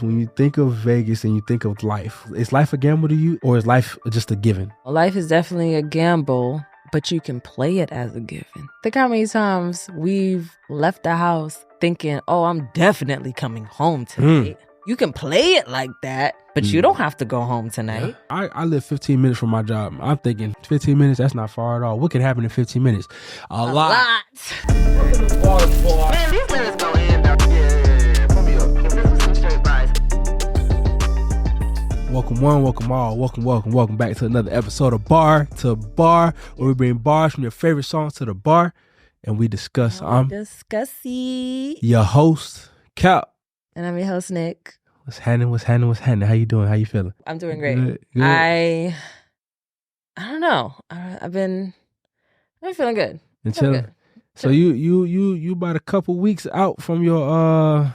When you think of Vegas and you think of life, is life a gamble to you or is life just a given? Life is definitely a gamble, but you can play it as a given. Think how many times we've left the house thinking, oh, I'm definitely coming home tonight. You can play it like that, but you don't have to go home tonight. Yeah. I live 15 minutes from my job. I'm thinking 15 minutes, that's not far at all. What can happen in 15 minutes? A lot. Man, these limits go in. Yeah. Put me up. This is some straight vibes. Welcome one, welcome all, welcome back to another episode of Bar2Bar, where we bring bars from your favorite songs to the bar, and we discuss. I'm your host, Kap. And I'm your host, Nic. What's happening? How you doing? How you feeling? I'm doing great. Good. I don't know. I've been feeling good. Good. So you about a couple weeks out from your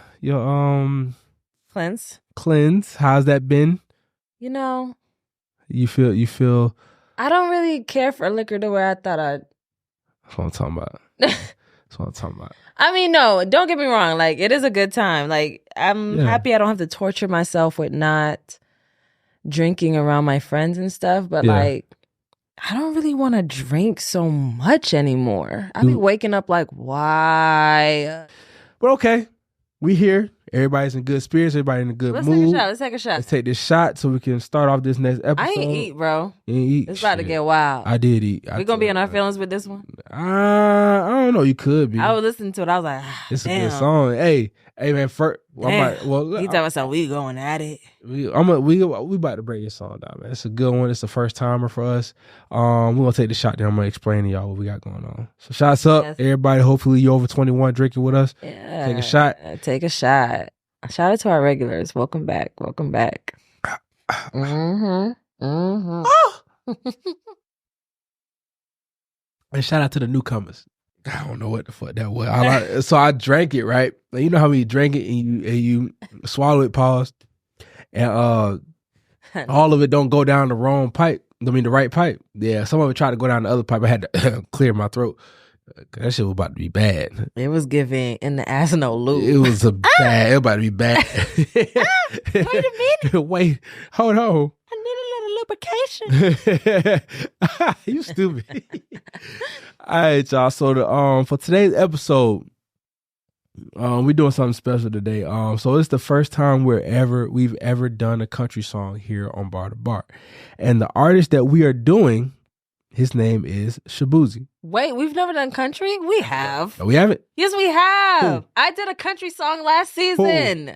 cleanse. How's that been? You know, you feel. I don't really care for liquor the way I thought I'd. That's what I'm talking about. I mean, no, don't get me wrong. Like, it is a good time. Like, I'm happy I don't have to torture myself with not drinking around my friends and stuff. But like, I don't really want to drink so much anymore. I be waking up like, why? But okay, we here. Everybody's in good spirits. Everybody in a good mood. Let's take a shot. Let's take this shot so we can start off this next episode. I ain't eat, bro. You ain't eat? It's about to get wild. I did eat. We gonna be in our feelings with this one? I don't know. You could be. I was listening to it. I was like, it's damn. a good song. Hey man, first. He talking about something. We going at it. We about to break this song down, man. It's a good one. It's a first timer for us. We're gonna take the shot. Then I'm gonna explain to y'all what we got going on. So shots up, everybody. Hopefully you're over 21 drinking with us. Yeah, take a shot. Take a shot. Shout out to our regulars. Welcome back. And shout out to the newcomers. I don't know what the fuck that was. So I drank it, right? You know how we drank it and you swallow it, pause, and all of it don't go down the wrong pipe. I mean the right pipe. Yeah, some of it tried to go down the other pipe. I had to clear my throat. That shit was about to be bad. It was giving in the ass no lube. It was bad. It was about to be bad. Wait a minute. Wait, hold on. I need a little lubrication. You stupid. All right, y'all. So for today's episode, we're doing something special today. So it's the first time we've ever done a country song here on Bar2Bar, and the artist that we are doing, his name is Shaboozey. Wait, we've never done country? We have. No, we haven't? Yes, we have. Who? I did a country song last season. Who?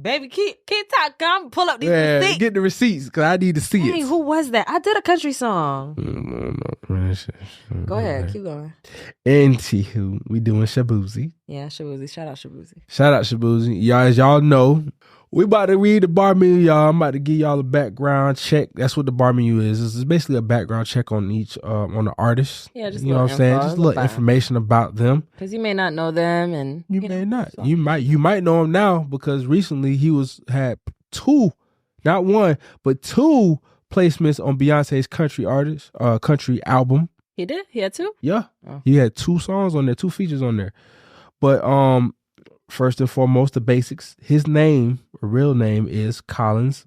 Baby, keep talking. I'm pull up these receipts. Get the receipts because I need to see Hey, it. who was that? I did a country song. No. Go ahead, keep going. Anywho, we doing Shaboozey. Yeah, Shaboozey. Shout out Shaboozey. Shout out Shaboozey. Y'all, as y'all know, we about to read the bar menu, y'all. I'm about to give y'all a background check. That's what the bar menu is. It's basically a background check on each on the artist. Yeah, just you know what I'm saying. Just a little information about them. Because you may not know them, and you may not. So. You might know him now because recently he had two, not one, but two placements on Beyonce's country album. He did. He had two. Yeah, He had two songs on there, two features on there. But first and foremost, the basics. His real name is Collins.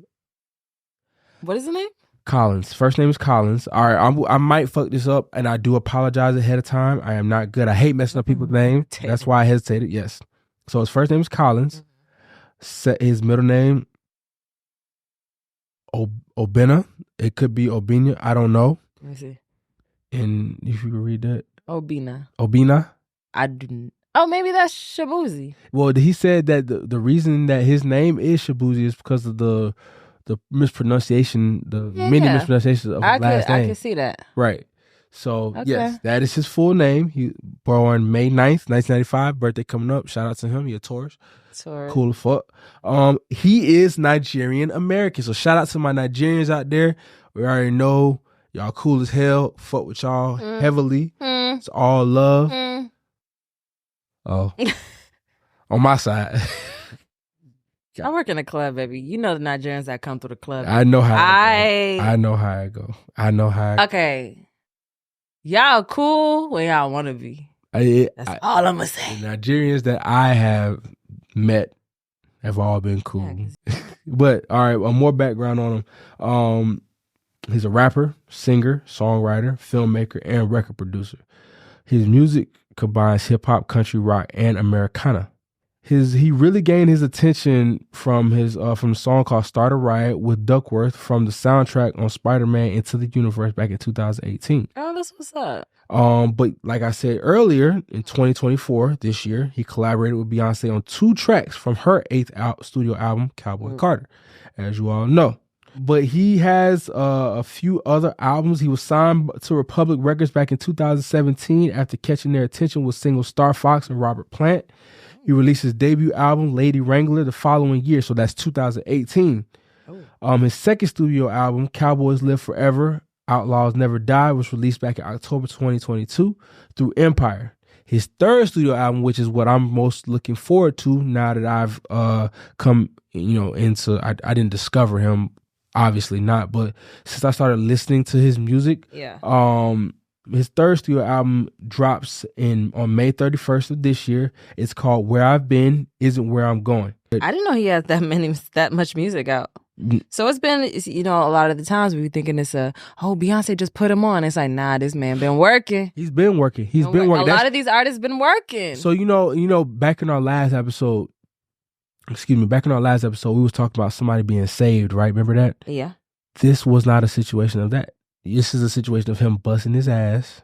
What is his name? Collins. First name is Collins. All right, I might fuck this up, and I do apologize ahead of time. I am not good. I hate messing up people's names. That's why I hesitated. Yes. So his first name is Collins. His middle name, Obina. It could be Obina. I don't know. Let me see. And if you can read that. Obina. I didn't. Oh, maybe that's Shaboozey. Well, he said that the reason that his name is Shaboozey is because of the mispronunciation, many mispronunciations of his last name. I can see that. Right. So, yes, that is his full name. He born May 9th, 1995. Birthday coming up. Shout out to him. He a Taurus. Cool as fuck. He is Nigerian American. So, shout out to my Nigerians out there. We already know y'all cool as hell. Fuck with y'all heavily. It's all love. Oh, on my side. I work in a club, baby. You know the Nigerians that come through the club. I know how I know how it go. Okay. Y'all cool when y'all want to be. That's all I'm going to say. The Nigerians that I have met have all been cool. But all right, more background on him. He's a rapper, singer, songwriter, filmmaker, and record producer. His music combines hip hop, country, rock, and Americana. He really gained his attention from the song called "Start a Riot" with Duckworth from the soundtrack on Spider-Man Into the Universe back in 2018. Oh, that's what's up. But like I said earlier, in 2024, this year, he collaborated with Beyonce on 2 tracks from her 8th studio album, Cowboy Carter, as you all know. But he has a few other albums. He was signed to Republic Records back in 2017 after catching their attention with singles Star Fox and Robert Plant. He released his debut album, Lady Wrangler, the following year, so that's 2018. His second studio album, Cowboys Live Forever, Outlaws Never Die, was released back in October 2022 through Empire. His third studio album, which is what I'm most looking forward to now that I've come, into, I didn't discover him, obviously not, but since I started listening to his music, his third studio album drops on May 31st of this year. It's called Where I've Been Isn't Where I'm Going. I didn't know he has that much music out. So it's been, a lot of the times we be thinking it's Beyonce just put him on. It's like, nah, this man been working. He's been working. He's been working. A lot of these artists been working. So, back in our last episode, we was talking about somebody being saved, right? Remember that? Yeah. This was not a situation of that. This is a situation of him busting his ass,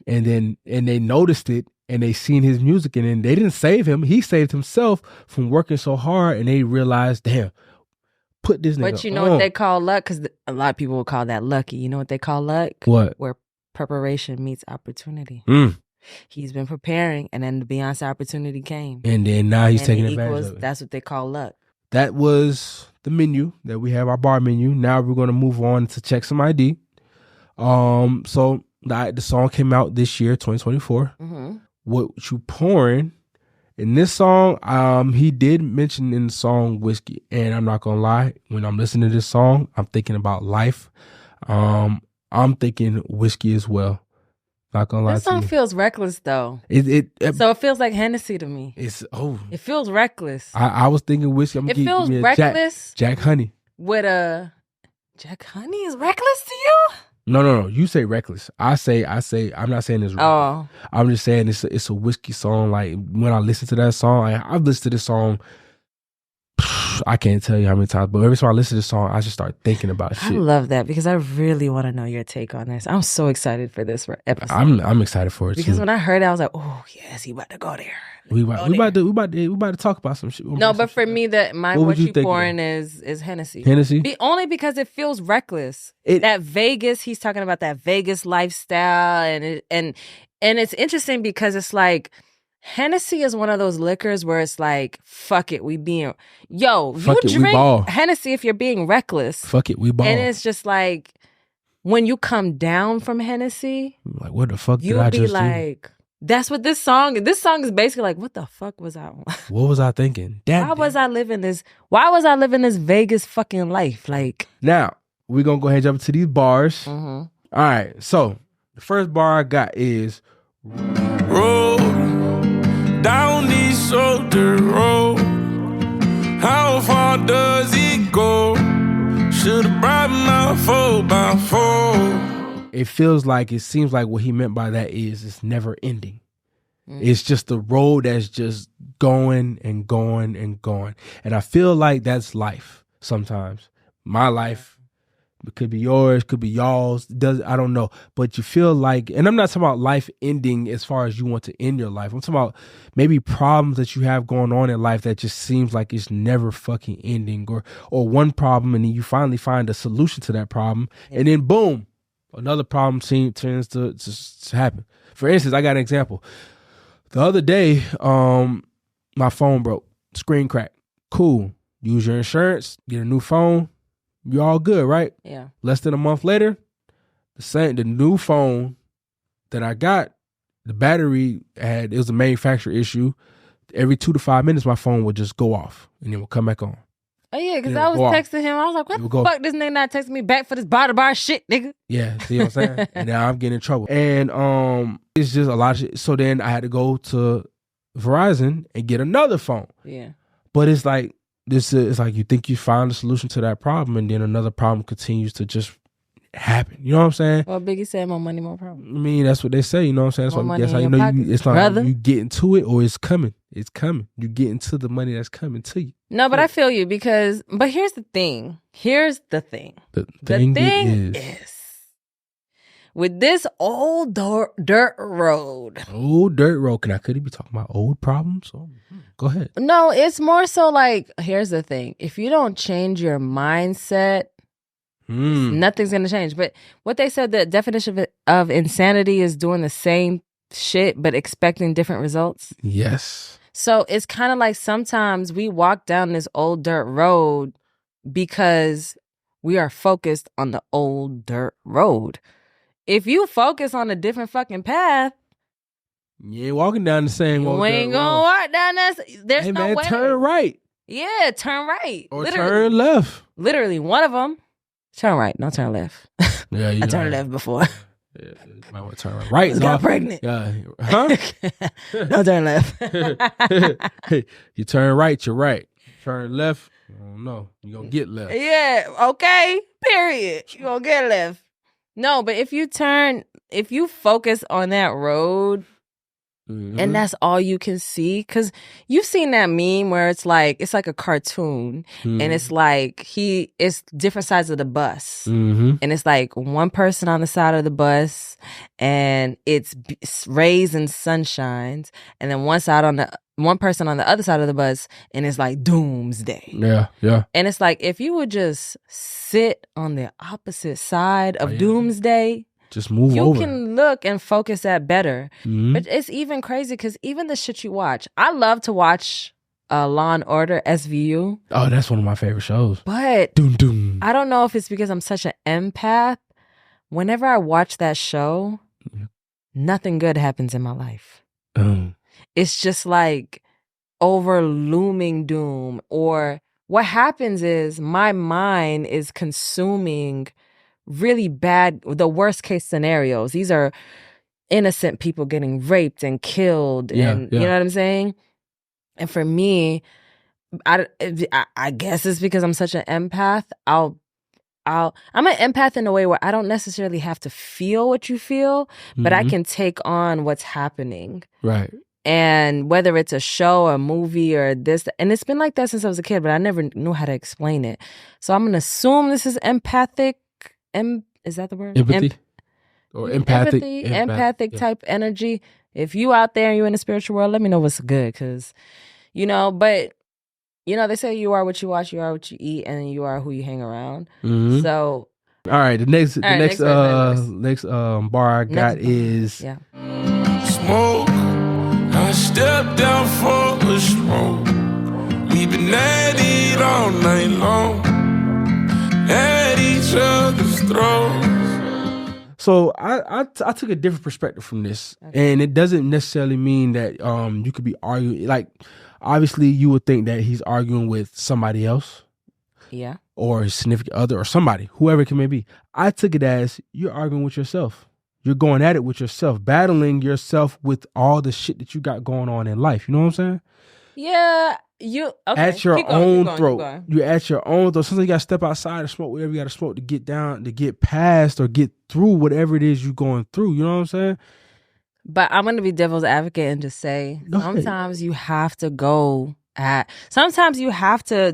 and they noticed it, and they seen his music, and then they didn't save him. He saved himself from working so hard, and they realized, damn, put this nigga on. But you know what they call luck? Because a lot of people will call that lucky. You know what they call luck? What? Where preparation meets opportunity. Mm. He's been preparing, and then the Beyonce opportunity came. And then now he's taking advantage of it. That's what they call luck. That was the menu that we have, our bar menu. Now we're going to move on to check some ID. So the song came out this year, 2024. Mm-hmm. What you pouring in this song? He did mention in the song whiskey, and I'm not gonna lie. When I'm listening to this song, I'm thinking about life. I'm thinking whiskey as well. Not gonna lie. This song feels reckless though. So it feels like Hennessy to me. It feels reckless. I was thinking whiskey. It feels reckless. Jack Honey. Jack Honey is reckless to you? No. You say reckless. I say. I'm not saying it's reckless. Oh. I'm just saying it's a whiskey song. Like when I listen to that song, I've listened to this song. I can't tell you how many times, but every time I listen to this song, I just start thinking about shit. I love that because I really want to know your take on this. I'm so excited for this episode. I'm excited for it because too. When I heard it, I was like, "Oh yes, he about to go there." We about to talk about some shit. No, but for me, what you pouring is Hennessy. Hennessy, only because it feels reckless. That Vegas, he's talking about that Vegas lifestyle, and it's interesting because it's like. Hennessy is one of those liquors where it's like, fuck it, you drink Hennessy if you're being reckless. Fuck it, we ball. And it's just like, when you come down from Hennessy, like, what the fuck did I just do? You'll be like, that's what this song is basically like, what the fuck was I on? What was I thinking? Why was I living this Vegas fucking life? Like, now, we're going to go ahead and jump into these bars. Mm-hmm. All right, so the first bar I got is... Roll down this shoulder road. How far does it go? Should've brought my 4x4. It seems like what he meant by that is it's never ending. It's just the road that's just going and going and going. And I feel like that's life sometimes. My life. It could be yours, could be y'all's. I don't know. But you feel like, and I'm not talking about life ending as far as you want to end your life. I'm talking about maybe problems that you have going on in life that just seems like it's never fucking ending, or one problem and then you finally find a solution to that problem, and then boom, another problem turns to happen. For instance, I got an example. The other day, my phone broke, screen cracked. Cool. Use your insurance, get a new phone. You're all good, right? Yeah. Less than a month later, the new phone that I got, the battery it was a manufacturer issue. Every 2 to 5 minutes, my phone would just go off and it would come back on. Oh yeah, because I was texting him. I was like, what the fuck this nigga not texting me back for this Bar2Bar shit, nigga? Yeah, see what I'm saying? And now I'm getting in trouble. And it's just a lot of shit. So then I had to go to Verizon and get another phone. Yeah. But it's like, it's like you think you found a solution to that problem, and then another problem continues to just happen. You know what I'm saying? Well, Biggie said, "More money, more problems." I mean, that's what they say. You know what I'm saying? That's how you know it's not like you get into it or it's coming. It's coming. You get into the money that's coming to you. No, but I feel you but here's the thing. The thing is with this old dirt road. Old dirt road. Could he be talking about old problems? Go ahead. No, it's more so like, here's the thing. If you don't change your mindset, nothing's going to change. But what they said, the definition of insanity is doing the same shit but expecting different results. Yes. So it's kind of like sometimes we walk down this old dirt road because we are focused on the old dirt road. If you focus on a different fucking path, you ain't walking down the same road. You ain't gonna walk down that. There's no way. Turn right. Yeah, turn right. Or turn left. Literally, one of them. Turn right, don't turn left. Yeah, I turned left before. Yeah, you might want to turn right. Right. Got pregnant. Yeah. Huh? Don't turn left. You turn right, you're right. Turn left, I don't know. You're going to get left. Yeah, okay. Period. You're going to get left. No, but if you focus on that road, and that's all you can see, because you've seen that meme where it's like a cartoon, and it's like it's different sides of the bus, and it's like one person on the side of the bus, and it's rays and sunshines, and then one person on the other side of the bus, and it's like doomsday. Yeah. And it's like, if you would just sit on the opposite side of doomsday, just move over. You can look and focus that better. But it's even crazy because even the shit you watch, I love to watch Law and Order SVU. Oh, that's one of my favorite shows. But I don't know if it's because I'm such an empath. Whenever I watch that show, nothing good happens in my life. It's just like over looming doom. Or what happens is my mind is consuming really bad, the worst case scenarios. These are innocent people getting raped and killed, and you know what I'm saying? And for me, I guess it's because I'm such an empath. I'm an empath in a way where I don't necessarily have to feel what you feel, but I can take on what's happening. Right. And whether it's a show, a movie, or this, and it's been like that since I was a kid, but I never knew how to explain it. So I'm going to assume this is empathic. Is that the word? Empathy? Or empathic? Empathic type energy. If you out there and you in the spiritual world, let me know what's good. Because, but, they say you are what you watch, you are what you eat, and you are who you hang around. So. All right. The next bar I got is. Smoke. I step down for a smoke. We've been at it all night long. At each other's throats. So I took a different perspective from this, and it doesn't necessarily mean that you could be arguing. Like, obviously, you would think that he's arguing with somebody else, or his significant other, or somebody, whoever it may be. I took it as you're arguing with yourself. You're going at it with yourself, battling yourself with all the shit that you got going on in life. You know what I'm saying? Yeah. At your own throat. You're at your own throat. Sometimes you gotta step outside and smoke whatever you gotta smoke to get down, to get past or get through whatever it is you're going through. You know what I'm saying? But I'm gonna be devil's advocate and just say sometimes you have to sometimes you have to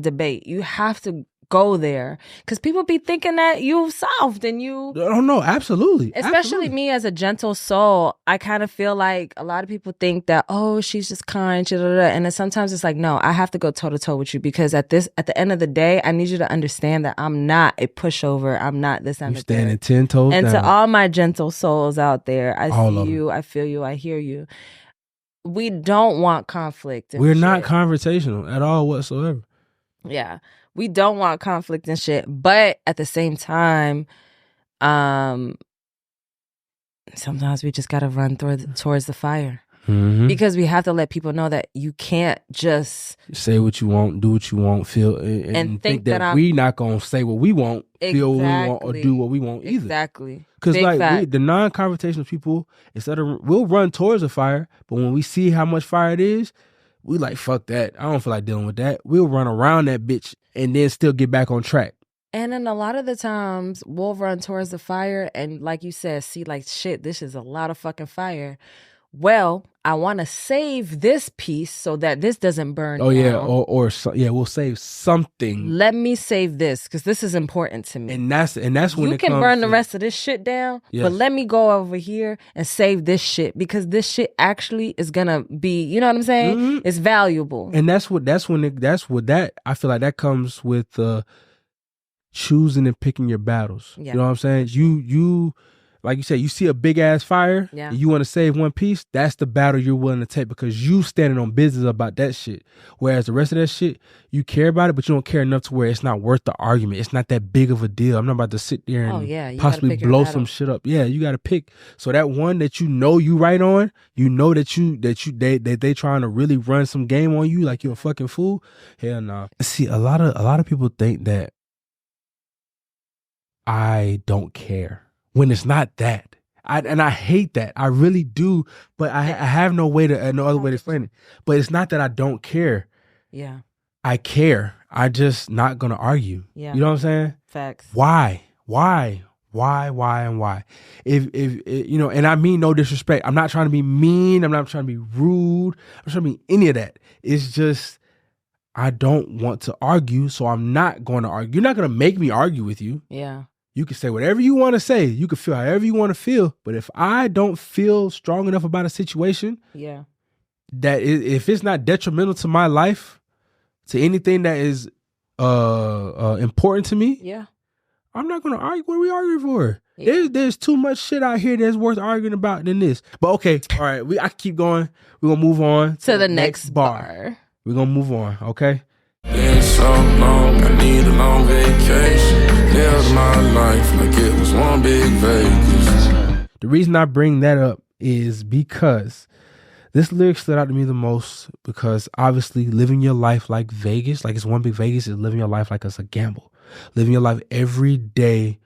debate. You have to go there because people be thinking that you soft and you. Oh no, absolutely. Especially me as a gentle soul, I kind of feel like a lot of people think that she's just kind, and then sometimes it's like, no, I have to go toe to toe with you because at the end of the day, I need you to understand that I'm not a pushover. I'm not this. I'm standing 10 toes down. And to all my gentle souls out there, I see you, I feel you, I hear you. We don't want conflict. We're not confrontational at all whatsoever. Yeah. We don't want conflict and shit, but at the same time, sometimes we just gotta run towards the fire because we have to let people know that you can't just say what you want, do what you want, feel, and think that we not gonna say what we want, feel what we want, or do what we want either. Exactly. Because the non-confrontational people, we'll run towards the fire, but when we see how much fire it is, We like, fuck that. I don't feel like dealing with that. We'll run around that bitch and then still get back on track. And then a lot of the times we'll run towards the fire and like you said, see like, shit, this is a lot of fucking fire. Well, I want to save this piece so that this doesn't burn down. Yeah, or we'll save something. Let me save this because this is important to me. And that's when you can burn the rest of this shit down, but let me go over here and save this shit because this shit actually is gonna be, you know what I'm saying? Mm-hmm. It's valuable. And I feel like that comes with choosing and picking your battles. Yeah. You know what I'm saying? You like you said, you see a big ass fire, and you want to save one piece, that's the battle you're willing to take because you standing on business about that shit. Whereas the rest of that shit, you care about it, but you don't care enough to where it's not worth the argument. It's not that big of a deal. I'm not about to sit there and possibly blow some shit up. Yeah, you got to pick. So that one that you know you right on, you know that they trying to really run some game on you like you're a fucking fool. Hell no. See, a lot of people think that I don't care. When it's not that. I hate that. I really do, but I have no other way to explain it. But it's not that I don't care. Yeah. I care. I just not gonna argue. Yeah. You know what I'm saying? Facts. Why? And why? If you know, and I mean no disrespect. I'm not trying to be mean. I'm not trying to be rude. I'm not trying to be any of that. It's just I don't want to argue, so I'm not going to argue. You're not gonna make me argue with you. Yeah. You can say whatever you want to say. You can feel however you want to feel. But if I don't feel strong enough about a situation, that if it's not detrimental to my life, to anything that is important to me, I'm not going to argue. What are we arguing for? Yeah. There's too much shit out here that's worth arguing about than this. But okay, all right, I can keep going. We're going to move on to the next bar. We're going to move on, okay? Been so long, I need a long vacation. Lived my life like it was one big Vegas. The reason I bring that up is because this lyric stood out to me the most because obviously living your life like Vegas, like it's one big Vegas, is living your life like it's a gamble. Living your life every day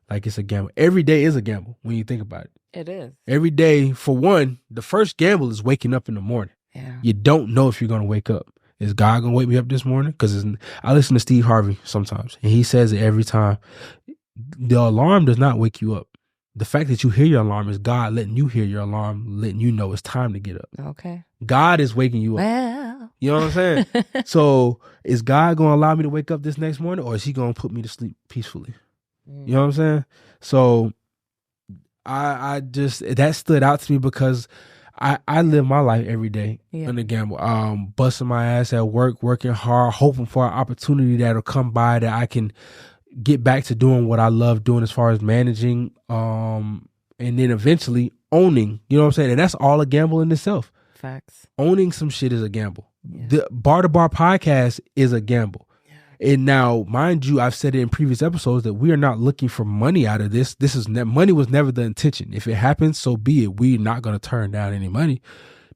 like it's a gamble. Every day is a gamble when you think about it. It is. Every day, for one, the first gamble is waking up in the morning. Yeah. You don't know if you're going to wake up. Is God going to wake me up this morning? Because I listen to Steve Harvey sometimes, and he says it every time. The alarm does not wake you up. The fact that you hear your alarm is God letting you hear your alarm, letting you know it's time to get up. Okay. God is waking you up. Well. You know what I'm saying? So is God going to allow me to wake up this next morning, or is he going to put me to sleep peacefully? You know what I'm saying? So I just, that stood out to me because I live my life every day in the gamble. Busting my ass at work, working hard, hoping for an opportunity that'll come by that I can get back to doing what I love doing as far as managing, and then eventually owning. You know what I'm saying? And that's all a gamble in itself. Facts. Owning some shit is a gamble. Yeah. The Bar2Bar podcast is a gamble. And now, mind you, I've said it in previous episodes that we are not looking for money out of this. Money was never the intention. If it happens, so be it. We're not going to turn down any money.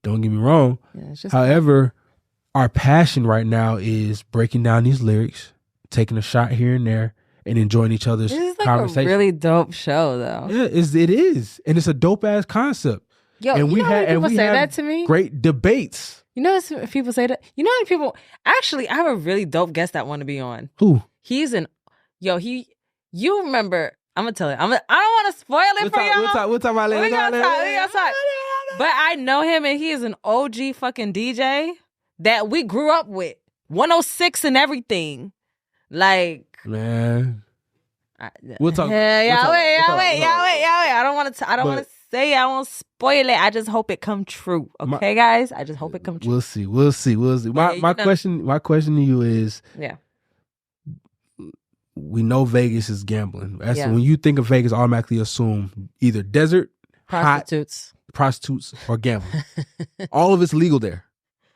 Don't get me wrong. However, our passion right now is breaking down these lyrics, taking a shot here and there, and enjoying each other's conversation. It's like a really dope show, though. Yeah, it is, and it's a dope ass concept. Yo, and we have that to me. Great debates. You know, people say that. You know, how people actually. I have a really dope guest that want to be on. Who? You remember? I'm gonna tell you. I don't want to spoil it for y'all. We'll talk about later. We gonna talk. But I know him, and he is an OG fucking DJ that we grew up with. 106 and everything. Like, man. We'll talk. Wait. I don't want to say it. I won't spoil it. I just hope it come true. Okay, guys? I just hope it come true. We'll see. My question to you is, we know Vegas is gambling. When you think of Vegas, automatically assume either desert, prostitutes, or gambling. All of it's legal there.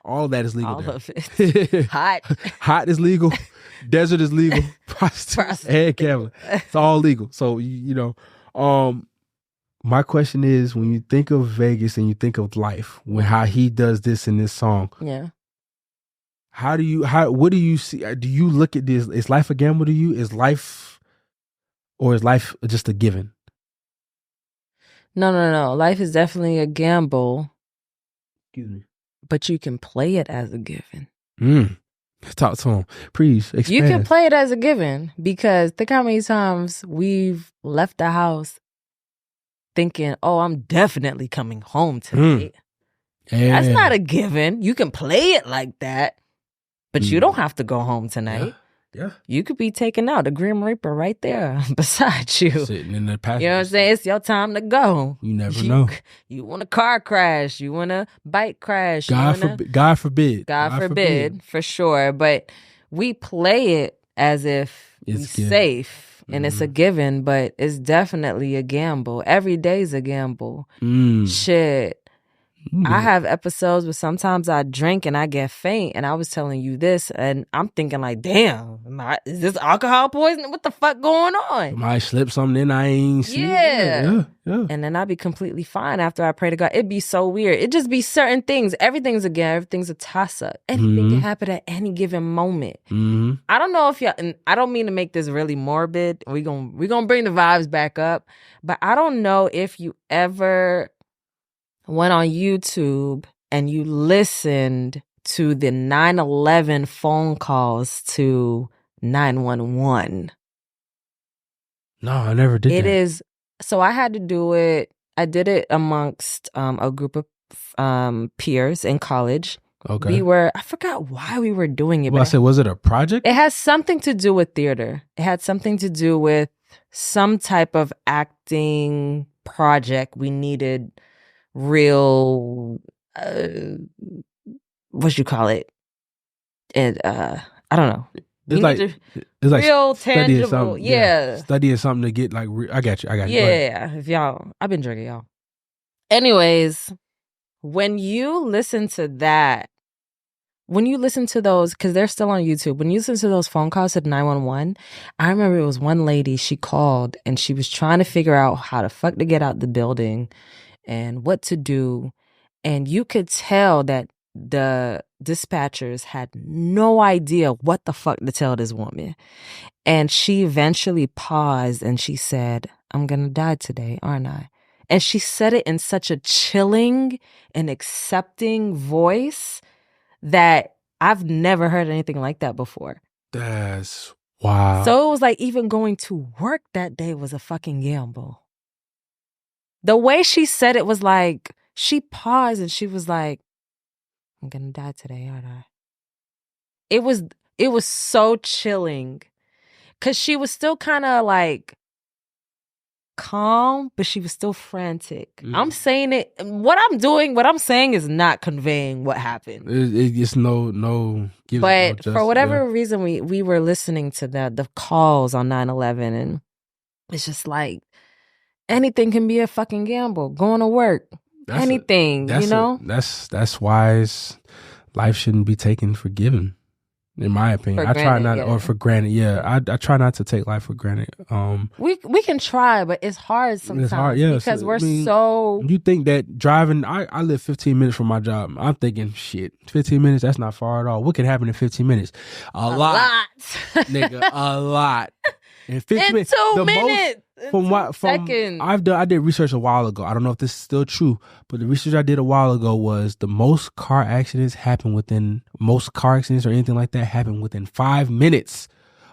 All of that is legal. All of it. Hot is legal. Desert is legal. Prostitutes and gambling. It's all legal. So my question is, when you think of Vegas and you think of life, how he does this in this song, what do you see? Do you look at this? Is life a gamble to you? Is life just a given? No. Life is definitely a gamble. Excuse me. but you can play it as a given. Talk to him. Please expand. You can play it as a given because think how many times we've left the house thinking, oh, I'm definitely coming home tonight. That's not a given. You can play it like that, but you don't have to go home tonight. Yeah. You could be taken out, the Grim Reaper right there beside you. Sitting in the passenger. You know what I'm saying? It's your time to go. You never know. You want a car crash. You want a bike crash. God forbid. God forbid, for sure. But we play it as if we're safe and it's a given, but it's definitely a gamble. Every day's a gamble. Shit. I have episodes where sometimes I drink and I get faint, and I was telling you this, and I'm thinking like, damn, is this alcohol poisoning? What the fuck going on? Might slip something in I ain't seen. Yeah. And then I'd be completely fine after I pray to God. It'd be so weird. It'd just be certain things. Everything's a toss-up. Anything can happen at any given moment. I don't know if y'all, and I don't mean to make this really morbid. We're gonna bring the vibes back up, but I don't know if you ever went on YouTube and you listened to the 9/11 phone calls to 911. No, I never did that. It is, so I had to do it. I did it amongst a group of peers in college. Okay. I forgot why we were doing it. Well, I said, was it a project? It has something to do with theater. It had something to do with some type of acting project. We needed real, what you call it? And I don't know. It's like real tangible. Yeah. Studying something to get like, I got you. Yeah. If y'all, I've been drinking, y'all. Anyways, when you listen to that, when you listen to those, because they're still on YouTube, when you listen to those phone calls at 911, I remember it was one lady, she called and she was trying to figure out how the fuck to get out the building and what to do. And you could tell that the dispatchers had no idea what the fuck to tell this woman. And she eventually paused and she said, I'm going to die today, aren't I? And she said it in such a chilling and accepting voice that I've never heard anything like that before. That's wow. So it was like even going to work that day was a fucking gamble. The way she said it was like, she paused and she was like, I'm gonna die today, aren't I? It was so chilling. Cause she was still kind of like calm, but she was still frantic. I'm saying it, what I'm saying is not conveying what happened. It's no but for whatever reason, we were listening to the calls on 9/11, and it's just like, anything can be a fucking gamble. Going to work, anything, you know? That's why life shouldn't be taken for given, in my opinion. I try not, or for granted. Yeah, I try not to take life for granted. We can try, but it's hard sometimes. It's hard, yeah, because You think that driving, I live 15 minutes from my job. I'm thinking, shit, 15 minutes, that's not far at all. What can happen in 15 minutes? A lot. Nigga, a lot. In 15 minutes. 2 minutes. I did research a while ago. I don't know if this is still true, but the research I did a while ago was the most car accidents or anything like that happen within 5 minutes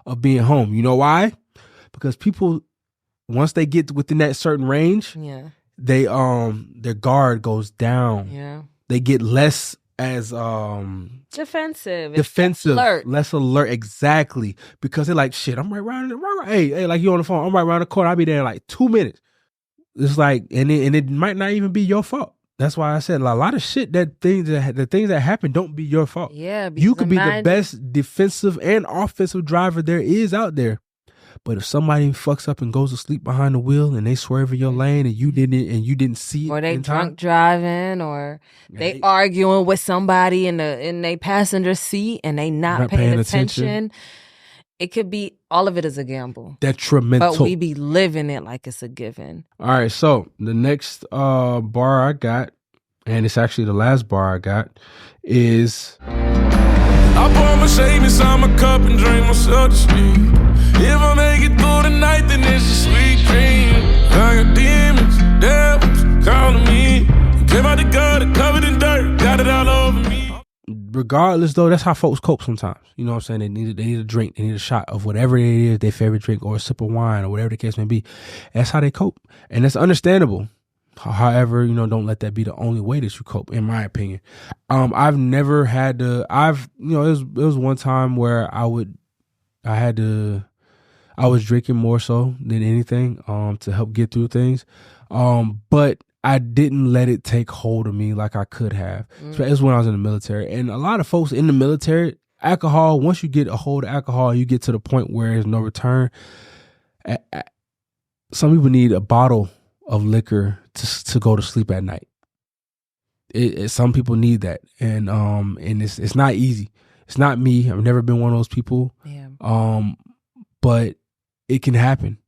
of being home. You know why? Because people, once they get within that certain range, they their guard goes down. Yeah. They get less as defensive, less alert, exactly, because they're like, shit, I'm right around. Hey, like you on the phone, I'm right around the corner. I'll be there in like 2 minutes. It's like, and it might not even be your fault. That's why I said a lot of shit the things that happen don't be your fault. Yeah, you could be the best defensive and offensive driver there is out there. But if somebody fucks up and goes to sleep behind the wheel and they swerve in your lane and you didn't see it, or they drunk driving, or they arguing with somebody in their passenger seat and they not paying attention. It could be, all of it is a gamble. Detrimental. But we be living it like it's a given. All right, so the next bar I got, and it's actually the last bar I got, is I pour my shame inside my cup and drink myself to sleep. If I make it through the night, then it's a sweet dream. I got demons, devils calling me. Came out the gutter, covered in dirt. got it all over me. Regardless, though, that's how folks cope sometimes. You know what I'm saying? They need a drink, they need a shot of whatever it is, their favorite drink, or a sip of wine, or whatever the case may be. That's how they cope, and that's understandable. However, don't let that be the only way that you cope, in my opinion. I've never had to. It was one time where I was drinking more so than anything, to help get through things. But I didn't let it take hold of me like I could have. So it was when I was in the military. And a lot of folks in the military, alcohol, once you get a hold of alcohol, you get to the point where there's no return. Some people need a bottle of liquor to go to sleep at night. Some people need that. And it's not easy. It's not me. I've never been one of those people. Yeah. But it can happen.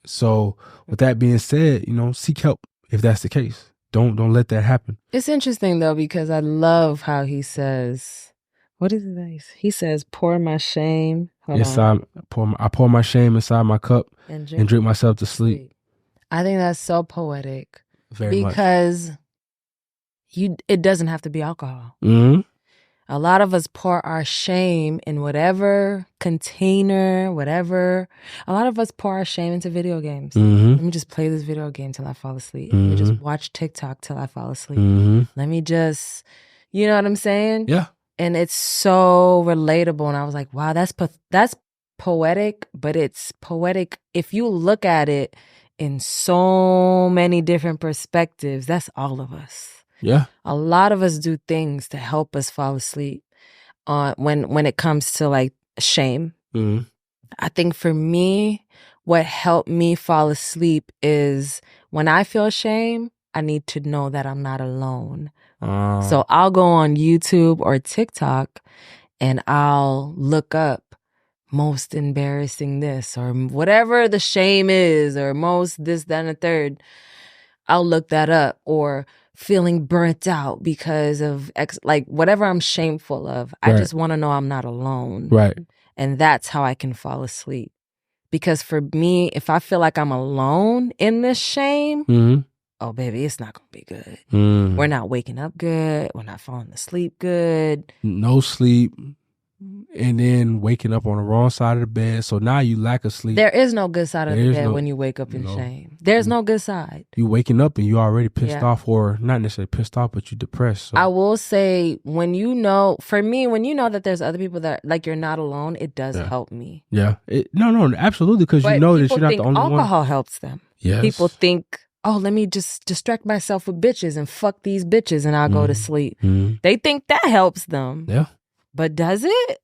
So with that being said, seek help if that's the case. Don't let that happen. It's interesting though, because I love how he says, what is it? He says, pour my shame. I pour my shame inside my cup and drink myself to sleep. I think that's so poetic. Very much. Because it doesn't have to be alcohol. Mm-hmm. A lot of us pour our shame in whatever container, whatever. A lot of us pour our shame into video games. Mm-hmm. Let me just play this video game till I fall asleep. Mm-hmm. Let me just watch TikTok till I fall asleep. Mm-hmm. Let me just, you know what I'm saying? Yeah. And it's so relatable. And I was like, wow, that's poetic, but it's poetic. If you look at it in so many different perspectives, that's all of us. Yeah. A lot of us do things to help us fall asleep when it comes to like shame. Mm-hmm. I think for me, what helped me fall asleep is when I feel shame, I need to know that I'm not alone. So I'll go on YouTube or TikTok and I'll look up most embarrassing this or whatever the shame is or most this, that, and the third. I'll look that up, or feeling burnt out because of whatever I'm shameful of. Right. I just want to know I'm not alone. Right. And that's how I can fall asleep. Because for me, if I feel like I'm alone in this shame, mm-hmm. oh baby, it's not going to be good. Mm. We're not waking up good. We're not falling asleep good. No sleep. And then waking up on the wrong side of the bed. So now you lack of sleep. There is no good side of the bed when you wake up in shame. There's no good side. You waking up and you already pissed off, or not necessarily pissed off, but you depressed. So. I will say, when you know that there's other people that, like, you're not alone, it does help me. Yeah. No, absolutely. Because you know that you're not the only one. Alcohol helps them. Yes. People think, oh, let me just distract myself with bitches and fuck these bitches and I'll go to sleep. Mm-hmm. They think that helps them. Yeah. But does it?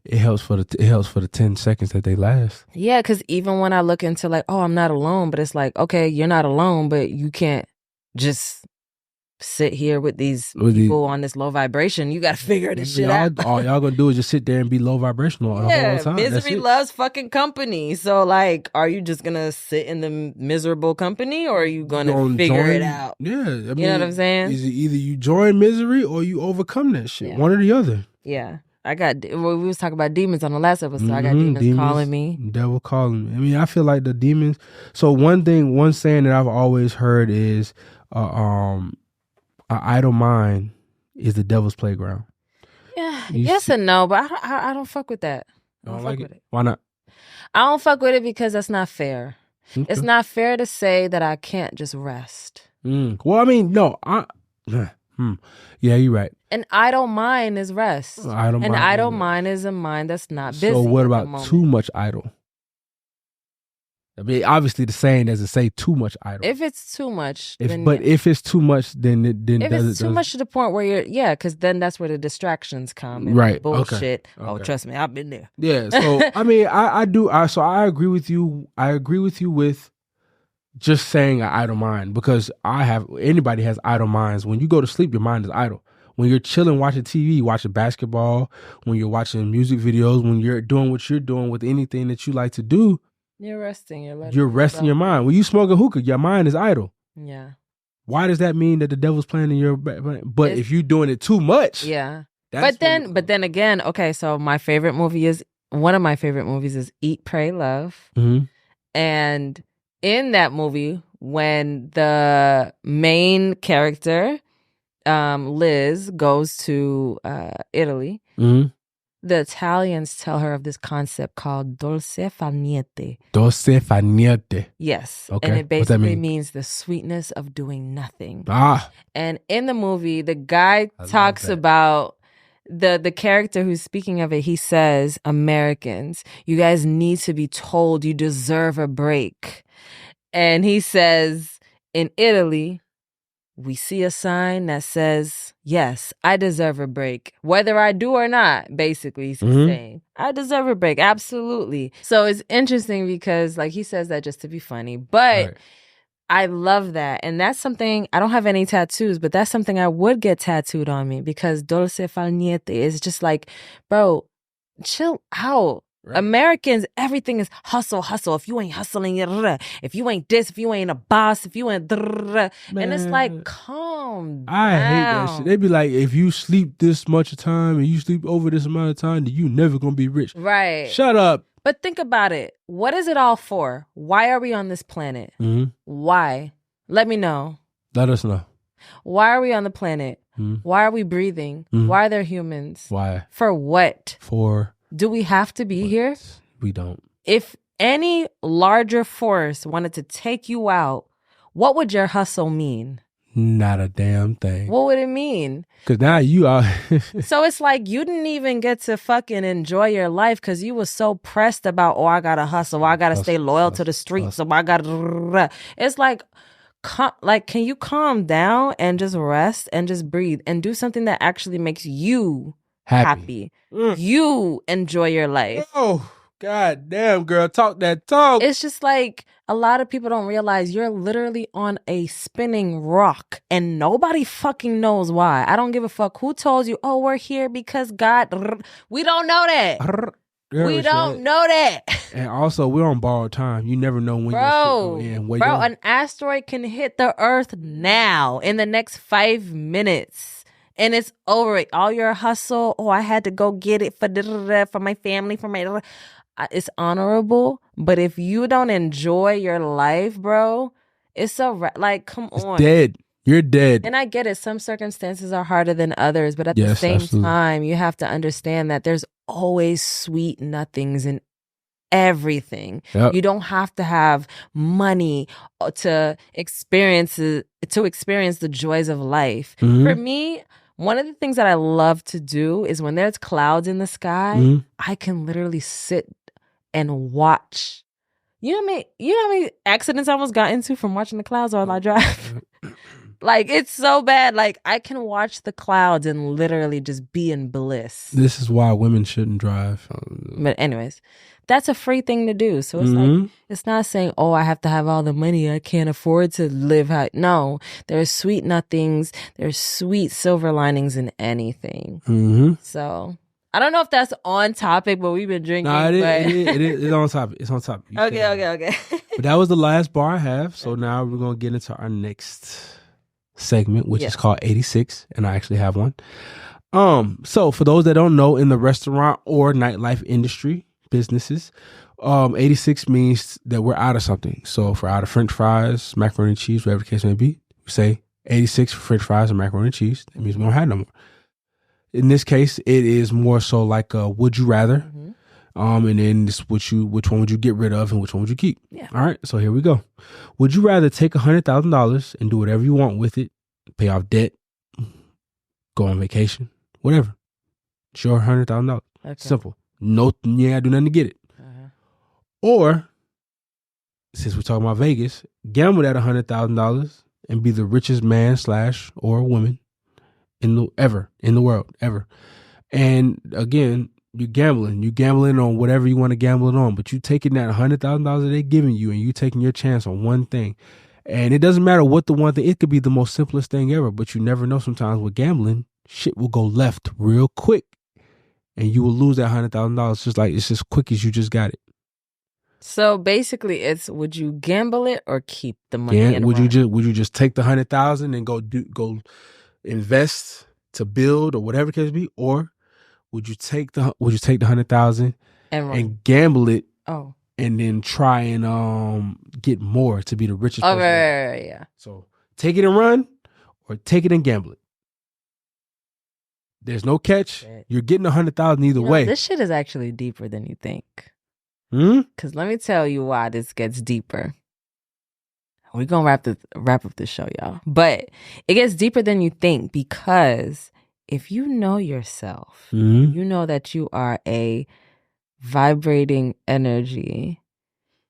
It helps for the 10 seconds that they last. Yeah, because even when I look into like, oh, I'm not alone, but it's like, okay, you're not alone, but you can't just sit here with these people on this low vibration. You got to figure this shit out. All y'all gonna do is just sit there and be low vibrational the whole time. Misery loves fucking company. So like, are you just gonna sit in the miserable company, or are you gonna figure it out? Yeah, I mean, you know what I'm saying? Either you join misery or you overcome that shit. One or the other. Yeah. We was talking about demons on the last episode. I got demons calling me. Devil calling me. I mean, I feel like the demons. So one saying that I've always heard is, an idle mind is the devil's playground. Yeah, yes and no, but I don't fuck with that. I don't like it. Why not? I don't fuck with it because that's not fair. Okay. It's not fair to say that I can't just rest. Well, I mean, no. Yeah, you're right. An idle mind is rest. An idle mind is a mind that's not busy. So what about too much idle? I mean, obviously the saying doesn't say too much idle. If it's too much, if it's too much, then if it's too much to the point where because then that's where the distractions come. And right. Bullshit. Okay. Oh, trust me, I've been there. Yeah. So I mean, I do. So I agree with you. I agree with you with just saying an idle mind, because anybody has idle minds. When you go to sleep, your mind is idle. When you're chilling, watching TV, watching basketball, when you're watching music videos, when you're doing what you're doing with anything that you like to do, you're resting. You're resting your mind. When you smoke a hookah, your mind is idle. Yeah. Why does that mean that the devil's playing in your back? But if you're doing it too much, but then again, okay. So one of my favorite movies is Eat, Pray, Love, and in that movie, when the main character Liz goes to Italy, the Italians tell her of this concept called dolce far niente. Dolce far niente. Yes. Okay. And it basically means the sweetness of doing nothing. And in the movie, the guy talks about the character who's speaking of it. He says, Americans, you guys need to be told you deserve a break. And he says, in Italy, we see a sign that says, yes, I deserve a break. Whether I do or not, basically, he's saying, I deserve a break. Absolutely. So it's interesting because, like, he says that just to be funny. But I love that. And that's something, I don't have any tattoos, but that's something I would get tattooed on me because dolce far niente is just like, bro, chill out. Right. Americans, everything is hustle, hustle. If you ain't hustling, if you ain't this, if you ain't a boss, if you ain't, and it's like, calm down. I hate that shit. They be like, if you sleep this much time and you sleep over this amount of time, then you never gonna be rich. Right. Shut up. But think about it. What is it all for? Why are we on this planet? Why? Let me know. Let us know. Why are we on the planet? Why are we breathing? Why are there humans? Why? For what? Do we have to be here? We don't. If any larger force wanted to take you out, what would your hustle mean? Not a damn thing. What would it mean? Because now you are. So it's like you didn't even get to fucking enjoy your life because you was so pressed about, I got to hustle. I got to stay loyal to the streets. I got to. It's like, can you calm down and just rest and just breathe and do something that actually makes you happy. You enjoy your life. Oh, god damn, girl. Talk that talk. It's just like a lot of people don't realize you're literally on a spinning rock and nobody fucking knows why. I don't give a fuck who told you, we're here because God. We don't know that. We don't know that. And also, we're on borrowed time. You never know when you're in. Bro, an asteroid can hit the Earth now in the next 5 minutes. And it's over. All your hustle. I had to go get it for my family, for my. It's honorable, but if you don't enjoy your life, bro, it's come on. It's dead. You're dead. And I get it. Some circumstances are harder than others, but at the same time, you have to understand that there's always sweet nothings in everything. Yep. You don't have to have money to experience the joys of life. For me, one of the things that I love to do is when there's clouds in the sky, I can literally sit and watch. You know how many accidents I almost got into from watching the clouds while I drive? Like, it's so bad. Like, I can watch the clouds and literally just be in bliss. This is why women shouldn't drive. But anyways, that's a free thing to do. So it's like, it's not saying, I have to have all the money. I can't afford to live high. No, there's sweet nothings. There's sweet silver linings in anything. So I don't know if that's on topic, but we've been drinking. Nah, it's on topic. It's on topic. Okay. But that was the last bar I have. So now we're going to get into our next segment, which is called 86. And I actually have one. So for those that don't know, in the restaurant or nightlife industry, businesses, 86 means that we're out of something. So if we're out of French fries, macaroni and cheese, whatever the case may be, we say 86 for French fries and macaroni and cheese. That means we don't have no more. In this case, it is more so like a would you rather. And then this which one would you get rid of and which one would you keep? Yeah. All right, so here we go. Would you rather take $100,000 and do whatever you want with it, pay off debt, go on vacation, whatever? It's your $100,000. Okay. Simple. No, you ain't gotta do nothing to get it. Or, since we're talking about Vegas, gamble that $100,000 and be the richest man / or woman in the world ever. And again, you're gambling on whatever you want to gamble it on, but you taking that $100,000 that they're giving you and you taking your chance on one thing. And it doesn't matter what the one thing, it could be the most simplest thing ever, but you never know. Sometimes with gambling, shit will go left real quick and you will lose that $100,000 it's just quick as you just got it. So basically it's, would you gamble it or keep the money? Would you just take the $100,000 and go invest to build or whatever it can be, or would you take the $100,000 and gamble it? And then try and get more to be the richest person. Right, yeah. So take it and run, or take it and gamble it. There's no catch. You're getting 100,000 either way. This shit is actually deeper than you think. Because let me tell you why this gets deeper. We're going to wrap up the show, y'all. But it gets deeper than you think, because if you know yourself, you know that you are a vibrating energy,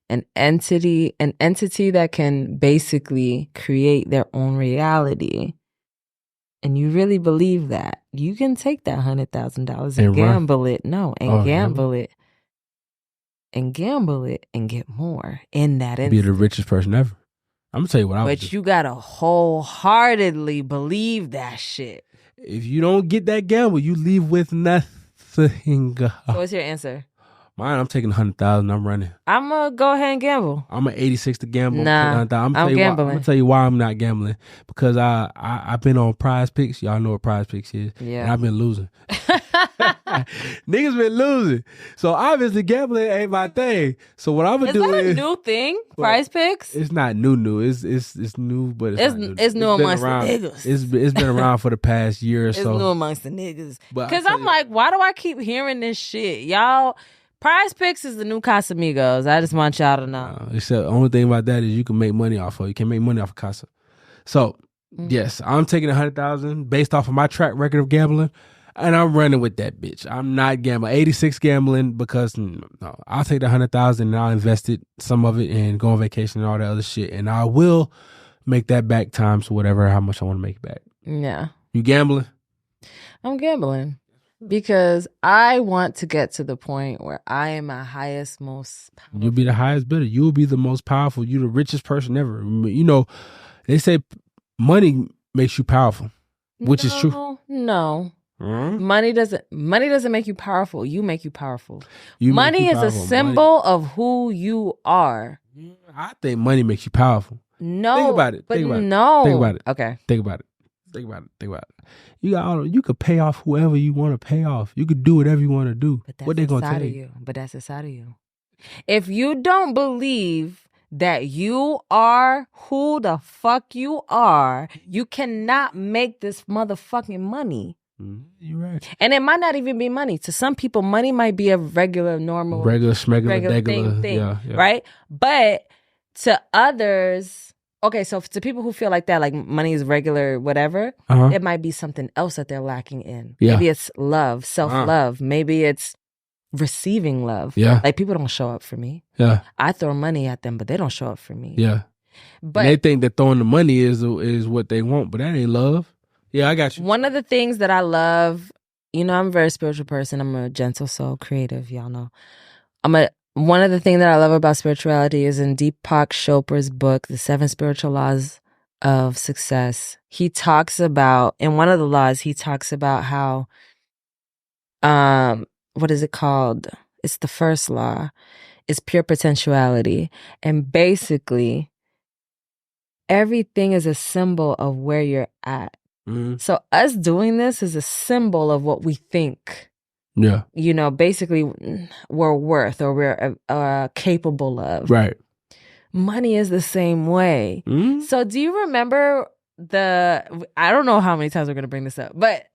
an entity that can basically create their own reality. And you really believe that, you can take that $100,000 and gamble it. Gamble it. And gamble it and get more in that instant. Be the richest person ever. I'm going to tell you what I would do. But you got to wholeheartedly believe that shit. If you don't get that gamble, you leave with nothing. So what's your answer? Mine, I'm taking 100,000. I'm running. I'm going to go ahead and gamble. I'm an 86 to gamble. Nah, I'm gambling. I'm going to tell you why I'm not gambling. Because I've been on Prize Picks. Y'all know what Prize Picks is. Yeah. And I've been losing. Niggas been losing. So obviously gambling ain't my thing. So what I'm going to do is... Is that a new thing? Prize Picks? It's not new. It's new, but it's not new. It's new amongst the niggas. It's been around for the past year or so. It's new amongst the niggas. Because I'm like, why do I keep hearing this shit? Y'all... Prize Picks is the new Casamigos. I just want y'all to know. Except the only thing about that is you can make money off of it. You can make money off of Casa. So, yes, I'm taking 100,000 based off of my track record of gambling, and I'm running with that bitch. I'm not gambling. 86 gambling because I'll take the 100,000 and I'll invest it, some of it, and go on vacation and all that other shit. And I will make that back times how much I want to make it back. Yeah. You gambling? I'm gambling. Because I want to get to the point where I am my highest, most powerful. You'll be the highest bidder. You'll be the most powerful. You're the richest person ever. You know, they say money makes you powerful, which is true. No. Money doesn't make you powerful. You make you powerful. Money is a symbol of who you are. I think money makes you powerful. No. Think about it. But Think about no. It. Think about it. Okay. Think about it. You could pay off whoever you want to pay off. You could do whatever you want to do. But that's what they gonna tell you? But that's inside of you. If you don't believe that you are who the fuck you are, you cannot make this motherfucking money. You're right. And it might not even be money. To some people, money might be a regular thing, yeah. Right? But to others... Okay, so to people who feel like that, like money is regular, whatever, it might be something else that they're lacking in. Yeah. Maybe it's love, self-love. Maybe it's receiving love. Yeah. Like, people don't show up for me. Yeah. I throw money at them, but they don't show up for me. Yeah. But and they think that throwing the money is what they want, but that ain't love. Yeah, I got you. One of the things that I love, I'm a very spiritual person. I'm a gentle soul creative, y'all know. One of the things that I love about spirituality is in Deepak Chopra's book, The 7 Spiritual Laws of Success. He talks about, in one of the laws, he talks about how, what is it called? It's the first law. It's pure potentiality. And basically, everything is a symbol of where you're at. So us doing this is a symbol of what we think. Yeah. Basically we're worth or we're capable of. Right. Money is the same way. So do you remember I don't know how many times we're going to bring this up, but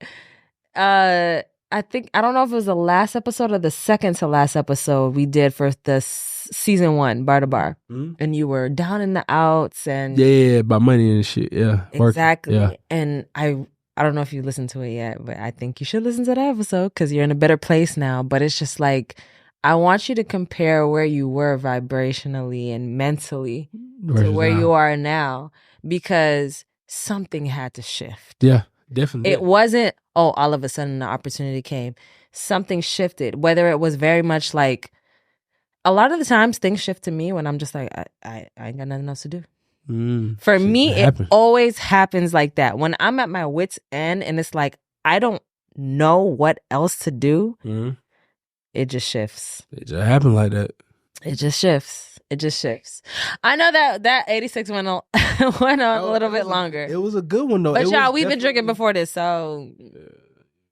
I don't know if it was the last episode or the second to last episode we did for the season 1, Bar2Bar. And you were down in the outs and... Yeah, about money and shit. Yeah. Exactly. Yeah. And I don't know if you listened to it yet, but I think you should listen to that episode because you're in a better place now. But it's just like, I want you to compare where you were vibrationally and mentally to where you are now, because something had to shift. Yeah, definitely. It wasn't, all of a sudden the opportunity came. Something shifted, whether it was very much like, a lot of the times things shift to me when I'm just like, I ain't got nothing else to do. For me, it always happens like that. When I'm at my wit's end and it's like, I don't know what else to do, it just shifts. It just happened like that. It just shifts. I know that 86 went on a little bit longer. It was a good one, though. But y'all, we've been drinking before this, so...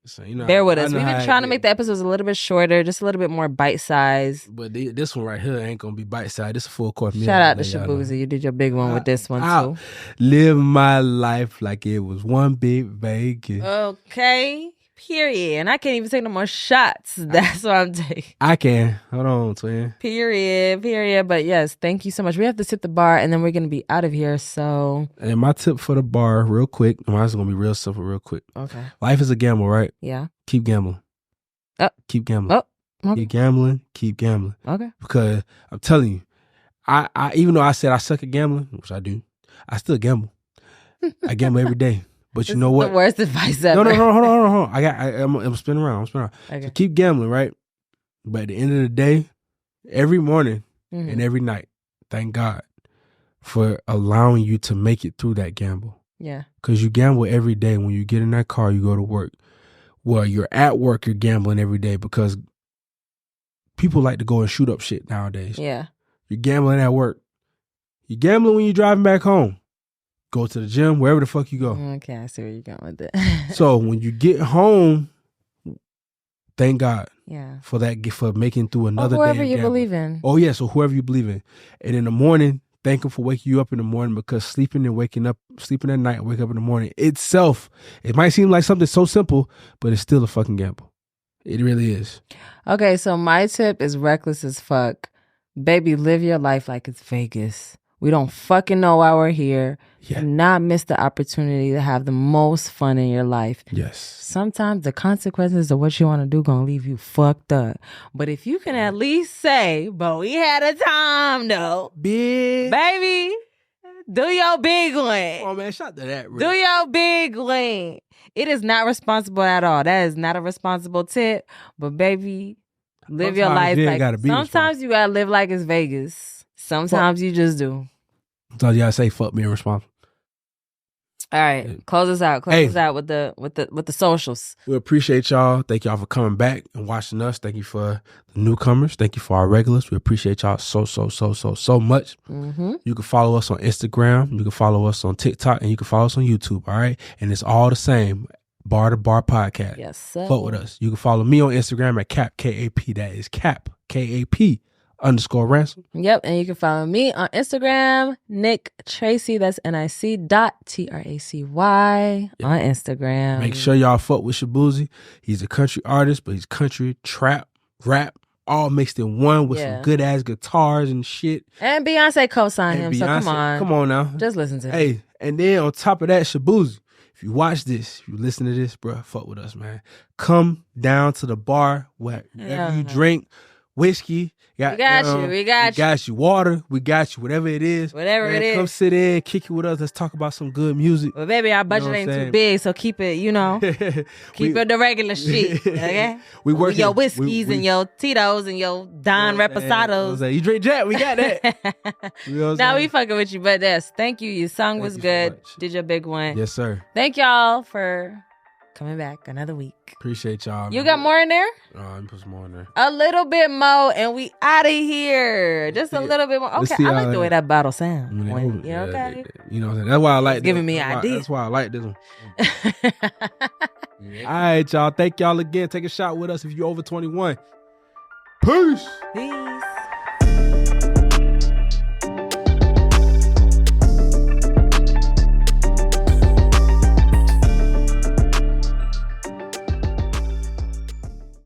So, bear with us. We've been trying to make the episodes a little bit shorter, just a little bit more bite-sized. But this one right here ain't going to be bite-sized. This is a full-course meal. Shout out to Shaboozey. You did your big one with this one, too. Live my life like it was one big vacation. Okay. Period. And I can't even take no more shots. That's what I'm taking. I can. Hold on, twin. Period. But yes, thank you so much. We have to tip the bar and then we're going to be out of here. So. And my tip for the bar, real quick. Mine's going to be real simple, real quick. Okay. Life is a gamble, right? Yeah. Keep gambling. Keep gambling. Okay. Keep gambling. Okay. Because I'm telling you, I even though I said I suck at gambling, which I do, I still gamble. I gamble every day. But you know what? The worst advice ever. No, hold on. I'm spinning around. Okay. So keep gambling, right? But at the end of the day, every morning and every night, thank God for allowing you to make it through that gamble. Yeah. Because you gamble every day. When you get in that car, you go to work. Well, you're at work, you're gambling every day because people like to go and shoot up shit nowadays. Yeah. You're gambling at work. You're gambling when you're driving back home. Go to the gym, wherever the fuck you go. Okay, I see where you're going with it. So when you get home, thank God for that, for making through another day. Whoever you believe in. Oh yeah, so whoever you believe in. And in the morning, thank him for waking you up in the morning, because sleeping at night and waking up in the morning itself, it might seem like something so simple, but it's still a fucking gamble. It really is. Okay, so my tip is reckless as fuck. Baby, live your life like it's Vegas. We don't fucking know why we're here. Yeah. And not miss the opportunity to have the most fun in your life. Yes. Sometimes the consequences of what you want to do gonna leave you fucked up. But if you can at least say, but we had a time though. Baby, do your big one. Oh man, shout to that. Really. Do your big one. It is not responsible at all. That is not a responsible tip. But baby, live your life like sometimes you gotta live like it's Vegas. Sometimes you just do. Sometimes you gotta say fuck being responsible. All right, close us out. Close us out with the socials. We appreciate y'all. Thank y'all for coming back and watching us. Thank you for the newcomers. Thank you for our regulars. We appreciate y'all so much. Mm-hmm. You can follow us on Instagram. You can follow us on TikTok, and you can follow us on YouTube. All right, and it's all the same. Bar2Bar podcast. Yes, sir. Fuck with us. You can follow me on Instagram at Kap KAP. That is Kap KAP _ransom. Yep, and you can follow me on Instagram, Nic Tracy. That's NIC.TRACY on Instagram. Make sure y'all fuck with Shaboozey. He's a country artist, but he's country, trap, rap, all mixed in one with some good ass guitars and shit. And Beyonce co-signed him, so come on now. Just listen to him. Hey, and then on top of that, Shaboozey, if you watch this, if you listen to this, bro, fuck with us, man. Come down to the bar, wherever you drink, whiskey. We got you. Water. We got you. Whatever it is. Come sit in, kick it with us. Let's talk about some good music. Well, baby, our budget ain't too big, so keep it, keep it the regular shit. Okay? We work your whiskeys and your Tito's and your Don Reposados. You drink Jack, we got that. Now we fucking with you, but yes, thank you. Your song was good. So did your big one. Yes, sir. Thank y'all for coming back another week. Appreciate y'all. You got more in there? Let me put some more in there. A little bit more, and we out of here. Just a little bit more. Okay, I like the way that bottle sounds. Okay. You know what I'm saying? That's why I like giving me ideas. That's why I like this one. All right, y'all. Thank y'all again. Take a shot with us if you're over 21. Peace.